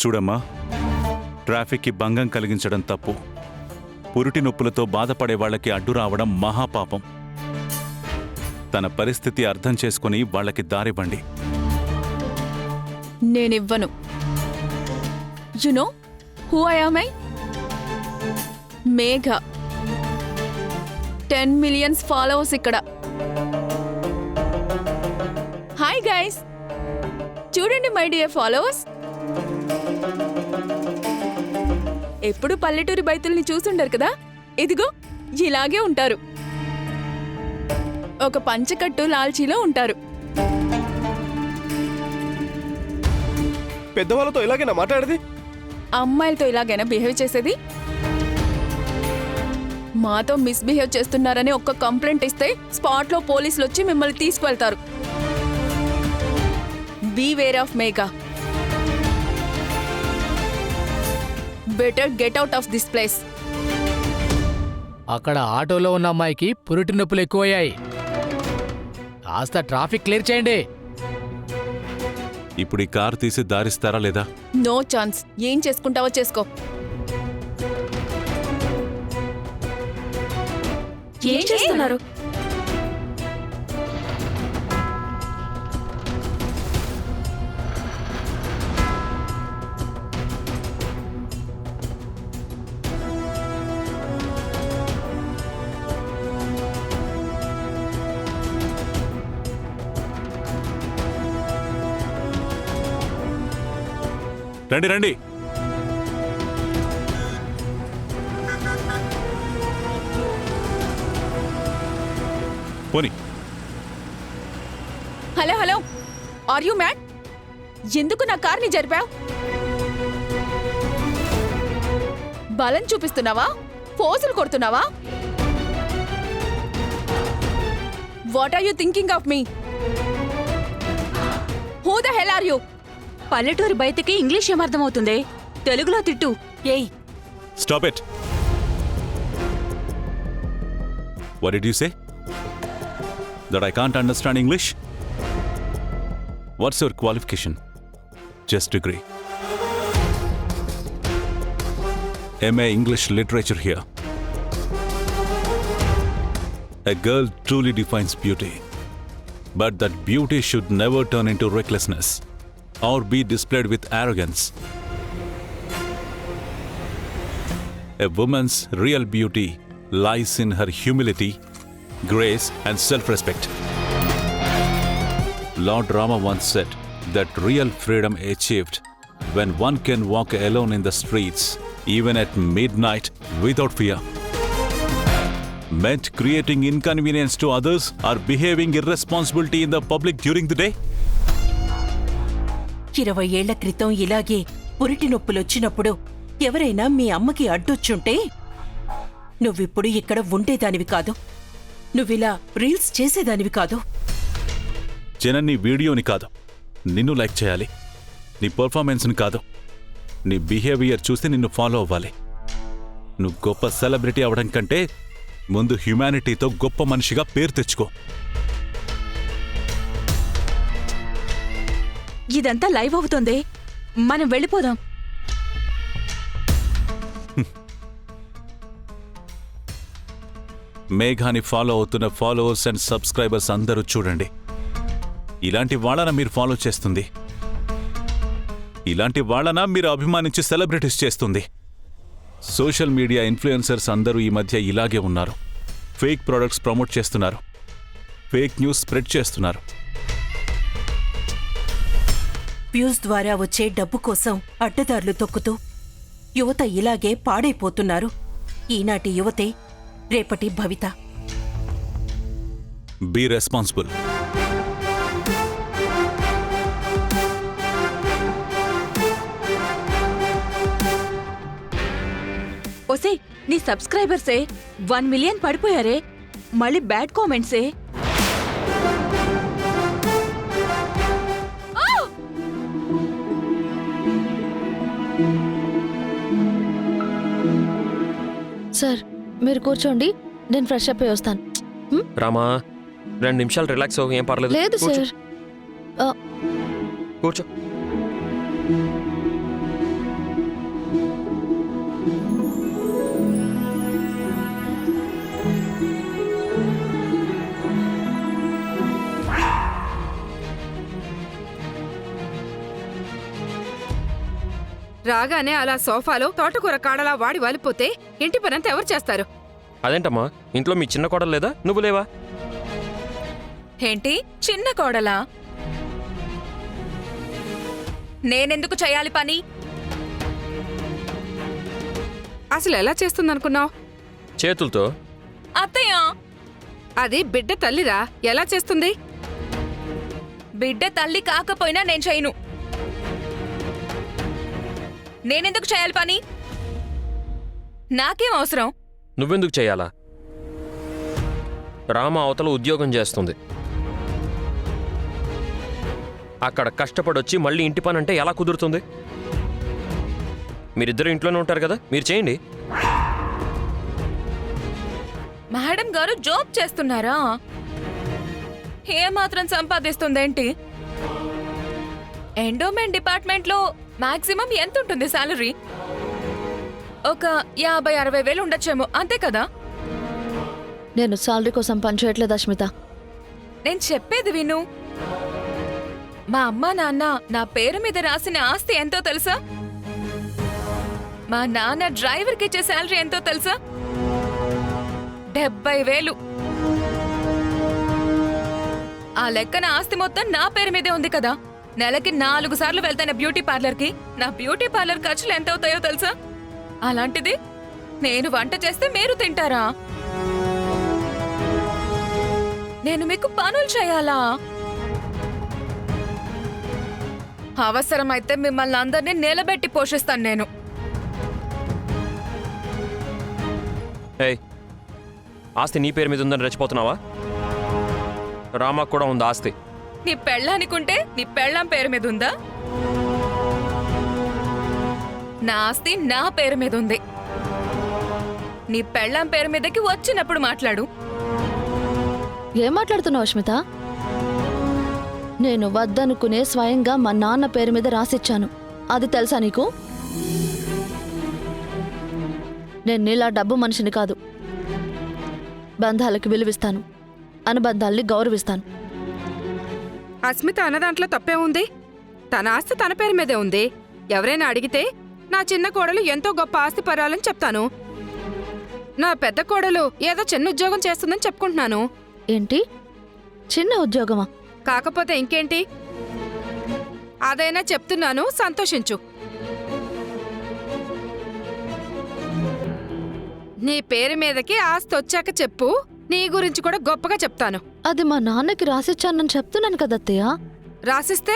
చూడమ్మా, ట్రాఫిక్కి భంగం కలిగించడం తప్పు. పురిటి నొప్పులతో బాధపడే వాళ్ళకి అడ్డు రావడం మహాపాపం. తన పరిస్థితి అర్థం చేసుకుని వాళ్ళకి దారివ్వండి. నేనివ్వను. You know who I am? Megha. 10 millions followers ఇక్కడ. హాయ్ గైస్, చూడండి మై డియర్ ఫాలోవర్స్. ఎప్పుడు పల్లెటూరి బైతుల్ని చూసుండరు కదా, ఇదిగో ఇలాగే ఉంటారు. ఒక పంచకట్టు లాల్చీలో ఉంటారు. పెద్దవాళ్ళతో ఇలాగైనా మాట్లాడేది? అమ్మాయిలతో ఇలాగైనా బిహేవ్ చేసేది? మాతో మిస్బిహేవ్ చేస్తున్నారని ఒక్క కంప్లైంట్ ఇస్తే స్పాట్లో పోలీసులు వచ్చి మిమ్మల్ని తీసుకువెళ్తారు. Beware of Megha. Better get out of this place. అక్కడ ఆటోలో ఉన్న అమ్మాయికి పురిటి నొప్పులు ఎక్కువయ్యాయి. కాస్త ట్రాఫిక్ క్లియర్ చేయండి. ఇప్పుడు ఈ కారు తీసి దారిస్తారా లేదా? No chance. ఏం చేసుకుంటావో చేసుకో. ఏం చేస్తున్నారు? రండి రండి. పోనీ. Hello hello, are you mad? ఎందుకు నా కార్ని జరిపావు? బలం చూపిస్తున్నావా? ఫోర్సులు కొడుతున్నావా? What are you thinking of me? Who the hell are you? పల్లెటూరి బయటకి ఇంగ్లీష్ ఏమర్థమవుతుంది? తెలుగులో తిట్టు. ఏయ్, stop it. What did you say? That I can't understand English? What's your qualification? Just degree. MA English Literature here. A girl truly defines beauty. But that beauty should never turn into recklessness or be displayed with arrogance. A woman's real beauty lies in her humility, grace and self-respect. Lord Rama once said that real freedom achieved when one can walk alone in the streets, even at midnight, without fear. Meant creating inconvenience to others or behaving irresponsibility in the public during the day? 20 ఏళ్ల క్రితం ఇలాగే పురిటి నొప్పులొచ్చినప్పుడు ఎవరైనా మీ అమ్మకి అడ్డొచ్చుంటే నువ్విప్పుడు ఇక్కడ ఉండేదానివి కాదు. నువ్విలా రీల్స్ చేసేదానివి కాదు. జనం నీ వీడియోని కాదు, నిన్ను లైక్ చేయాలి. నీ పర్ఫార్మెన్స్ని కాదు, నీ బిహేవియర్ చూసి నిన్ను ఫాలో అవ్వాలి. నువ్వు గొప్ప సెలబ్రిటీ అవడం కంటే ముందు హ్యుమానిటీతో గొప్ప మనిషిగా పేరు తెచ్చుకో. ఇదంతా లైవ్ అవుతుంది. మనం వెళ్ళిపోదాం. మేఘాని ఫాలో అవుతున్న ఫాలోవర్స్ అండ్ సబ్స్క్రైబర్స్ అందరూ చూడండి. ఇలాంటి వాళ్ళన మీరు ఫాలో చేస్తుంది, ఇలాంటి వాళ్ళన మీరు అభిమానించి సెలబ్రిటీస్ చేస్తుంది. సోషల్ మీడియా ఇన్ఫ్లుయెన్సర్స్ అందరూ ఈ మధ్య ఇలాగే ఉన్నారు. ఫేక్ ప్రొడక్ట్స్ ప్రమోట్ చేస్తున్నారు, ఫేక్ న్యూస్ స్ప్రెడ్ చేస్తున్నారు. వ్యూస్ ద్వారా వచ్చే డబ్బు కోసం అడ్డదారులు తొక్కుతూ యువత ఇలాగే పాడైపోతున్నారు. ఈనాటి యువతే రేపటి భవిత. Be responsible. ఒసే, నీ సబ్స్క్రైబర్సే 1 మిలియన్ పడిపోయారే. మళ్ళీ బ్యాడ్ కామెంట్సే. సార్, మీరు కూర్చోండి, నేను ఫ్రెష్ అప్ అయి వస్తాను. రామా, 2 నిమిషాలు రిలాక్స్ అవ్వు, ఏం పర్లేదు. లేదు సార్. కూర్చో. రాగానే అలా సోఫాలో తోటకూర కాడలా వాడి వాలిపోతే ఇంటి పనంతా ఎవరు చేస్తారు? అదేంటమ్మా, ఇంట్లో మీ చిన్న కోడలు లేదా? నువ్వు లేవా? ఏంటి చిన్న కోడలా? నేనెందుకు చేయాలి పని? అసలు ఎలా చేస్తుందనుకున్నావు? చేతులతో. అత్తయ్య, అది బిడ్డ తల్లిరా, ఎలా చేస్తుంది? బిడ్డ తల్లి కాకపోయినా నేను చేయను. నేనెందుకు చేయాలి పని? నాకేం అవసరం? నువ్వెందుకు చేయాలా? రామ అవతల ఉద్యోగం చేస్తుంది. అక్కడ కష్టపడొచ్చి మళ్ళీ ఇంటి పని అంటే ఎలా కుదురుతుంది? మీరిద్దరు ఇంట్లోనే ఉంటారు కదా, మీరు చేయండి. మేడం గారు జాబ్ చేస్తున్నారా? ఏమాత్రం సంపాదిస్తుందేంటి? ఎండోమెంట్ డిపార్ట్మెంట్లో మాక్సిమం ఎంత ఉంటుంది శాలరీ? ఒక 50-60 వేలు ఉండొచ్చేమో, అంతే కదా? నేను శాలరీ కోసం పనిచేయట్లేదు అస్మిత. నేను చెప్పేది విను. మా అమ్మా నాన్న నా పేరు మీద రాసిన ఆస్తి ఎంతో తెలుసా? మా నాన్న డ్రైవర్కి ఇచ్చే శాలరీ ఎంతో తెలుసా? 70,000. ఆ లెక్కన ఆస్తి మొత్తం నా పేరు మీదే ఉంది కదా. నెలకి 4 సార్లు వెళ్తాను బ్యూటీ పార్లర్కి. నా బ్యూటీ పార్లర్ ఖర్చులు ఎంత అవుతాయో తెలుసా? అలాంటిది నేను వంట చేస్తే మీరు తింటారా? నేను మీకు పనులు చేయాలా? అవసరమైతే మిమ్మల్ని అందరినీ నిలబెట్టి పోషిస్తాను నేను. ఏయ్, ఆస్తి నీ పేరు మీద ఉందని రెచ్చిపోతున్నావా? రామాకు కూడా ఉంది ఆస్తి. నీ పెళ్ళానికుంటే నీ పెళ్ళాం పేరు మీద ఉందా? నా ఆస్తి నా పేరు మీద ఉంది. నీ పెళ్ళాం పేరు మీదకి వచ్చినప్పుడు మాట్లాడు. ఏం మాట్లాడుతున్నావు అస్మిత? నేను వద్దనుకునే స్వయంగా మా నాన్న పేరు మీద రాసిచ్చాను. అది తెలుసా నీకు? నేను నీలా డబ్బు మనిషిని కాదు. బంధాలకు విలువిస్తాను, అనుబంధాల్ని గౌరవిస్తాను. అస్మిత అన్నదాంట్లో తప్పే ఉంది. తన ఆస్తి తన పేరు మీదే ఉంది. ఎవరైనా అడిగితే నా చిన్న కోడలు ఎంతో గొప్ప ఆస్తి పరాలని చెప్తాను. నా పెద్ద కోడలు ఏదో చిన్న ఉద్యోగం చేస్తుందని చెప్పుకుంటున్నాను. ఏంటి, చిన్న ఉద్యోగమా? కాకపోతే ఇంకేంటి? అదైనా చెప్తున్నాను, సంతోషించు. నీ పేరు మీదకి ఆస్తి వచ్చాక చెప్పు. నీ గురించి కూడా గొప్పగా చెప్తాను. అది మా నాన్నకి రాసిచ్చానని చెప్తున్నాను కదత్తయ్య. రాసిస్తే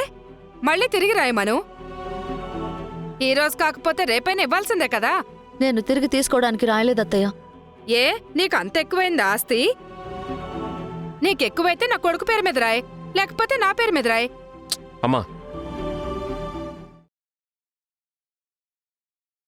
మళ్ళీ తిరిగి రాయమను. ఈ రోజు కాకపోతే రేపైనా ఇవ్వాల్సిందే కదా. నేను తిరిగి తీసుకోవడానికి రాయలేదత్తయ్య. ఏ, నీకు అంత ఎక్కువైంది ఆస్తి? నీకెక్కువైతే నా కొడుకు పేరు మీద రాయ్, లేకపోతే నా పేరు మీద రాయ్. అమ్మా,